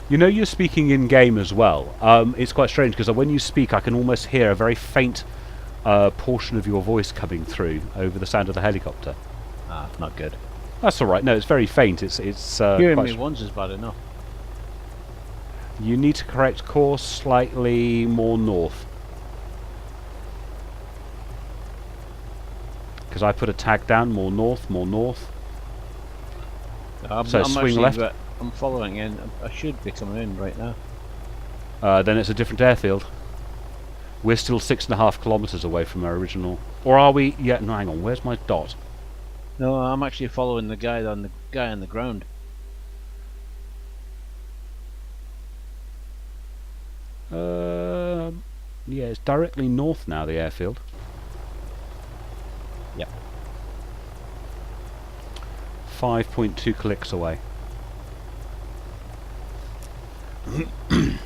You know you're speaking in game as well. It's quite strange because when you speak, I can almost hear a very faint portion of your voice coming through over the sound of the helicopter. Ah, not good. That's all right. No, it's very faint. It's Hearing quite me once is bad enough. You need to correct course slightly more north. Because I put a tag down, more north, more north. So swing actually, left. I'm following in. I should be coming in right now. Then it's a different airfield. We're still 6.5 kilometres away from our original. Or are we? Yeah, no, hang on. Where's my dot? No, I'm actually following the guy on the ground. Yeah, it's directly north now, the airfield. Yep. 5.2 clicks away. Can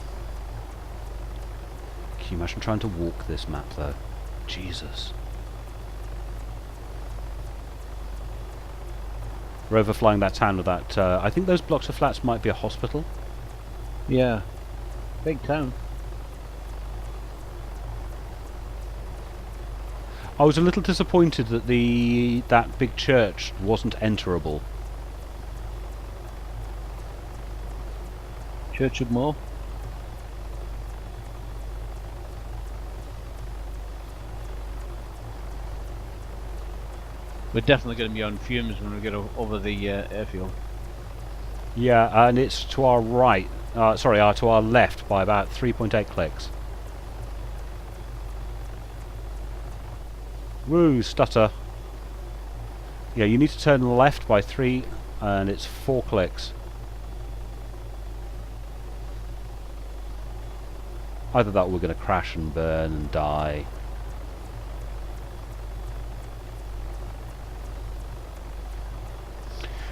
you imagine trying to walk this map, though? Jesus. We're overflying that town with that... I think those blocks of flats might be a hospital. Yeah. Big town. I was a little disappointed that that big church wasn't enterable. Church of Moore. We're definitely going to be on fumes when we get over the airfield. Yeah, and it's to our right. Sorry, to our left by about 3.8 clicks. Woo, stutter. Yeah, you need to turn left by 3, and it's 4 clicks. Either that or we're going to crash and burn and die.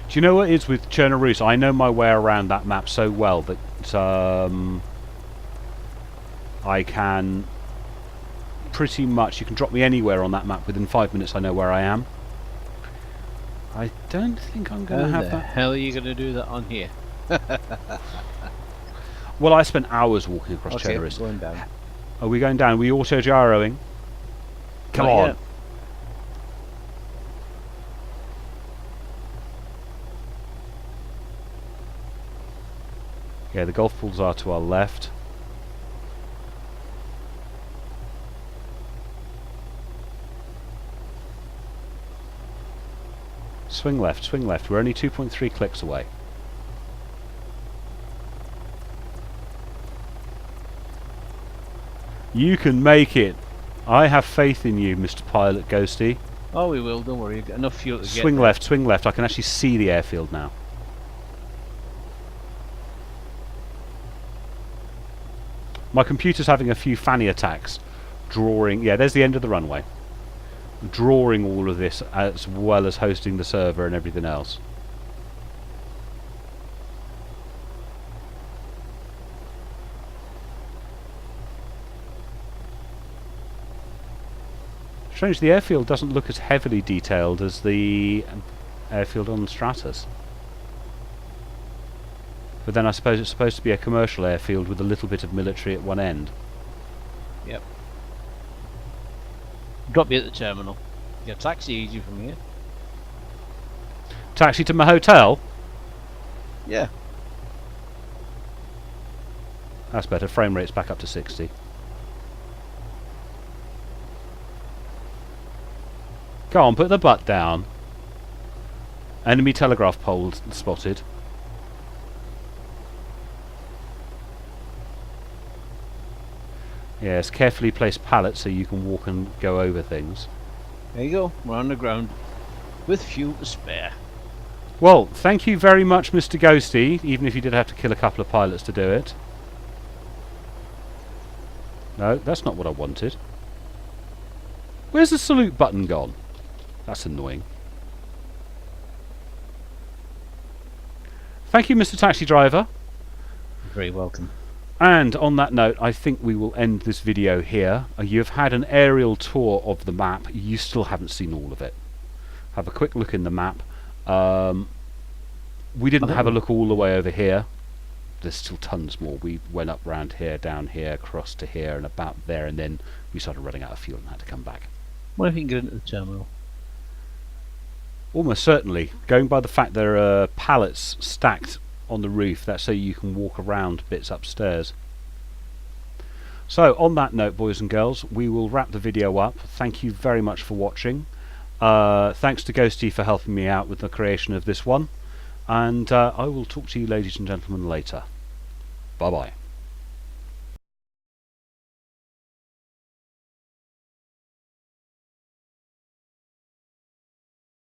Do you know what it is with Chernarus? I know my way around that map so well that I can pretty much, you can drop me anywhere on that map, within 5 minutes I know where I am. I don't think I'm going to have How the that. hell are you going to do that on here? Well, I spent hours walking across Okay, Chernarus. going down. Are we going down? Are we auto-gyroing? Come Not on. yet. Yeah, the golf balls are to our left. Swing left, swing left. We're only 2.3 clicks away. You can make it. I have faith in you, Mr. Pilot Ghostie. Oh, we will. Don't worry. You've got enough fuel to get Swing there. left, swing left. I can actually see the airfield now. My computer's having a few fanny attacks, drawing... Yeah, there's the end of the runway. Drawing all of this, as well as hosting the server and everything else. Strange, the airfield doesn't look as heavily detailed as the airfield on Stratus. But then I suppose it's supposed to be a commercial airfield with a little bit of military at one end. Yep. Drop you at the terminal. Get a taxi easy from here. Taxi to my hotel? Yeah. That's better. Frame rate's back up to 60. Go on, put the butt down. Enemy telegraph pole spotted. Yes, carefully placed pallets so you can walk and go over things. There you go. We're on the ground. With fuel to spare. Well, thank you very much, Mr. Ghostie, even if you did have to kill a couple of pilots to do it. No, that's not what I wanted. Where's the salute button gone? That's annoying. Thank you, Mr. Taxi Driver. You're very welcome. And on that note, I think we will end this video here. You've had an aerial tour of the map. You still haven't seen all of it. Have a quick look in the map. We didn't have a look all the way over here. There's still tons more. We went up round here, down here, across to here, and about there, and then we started running out of fuel and had to come back. What if you can get into the terminal? Almost certainly. Going by the fact there are pallets stacked on the roof, that's so you can walk around bits upstairs. So on that note, boys and girls, we will wrap the video up. Thank you very much for watching. Thanks to Ghostie for helping me out with the creation of this one, and I will talk to you ladies and gentlemen later. Bye bye.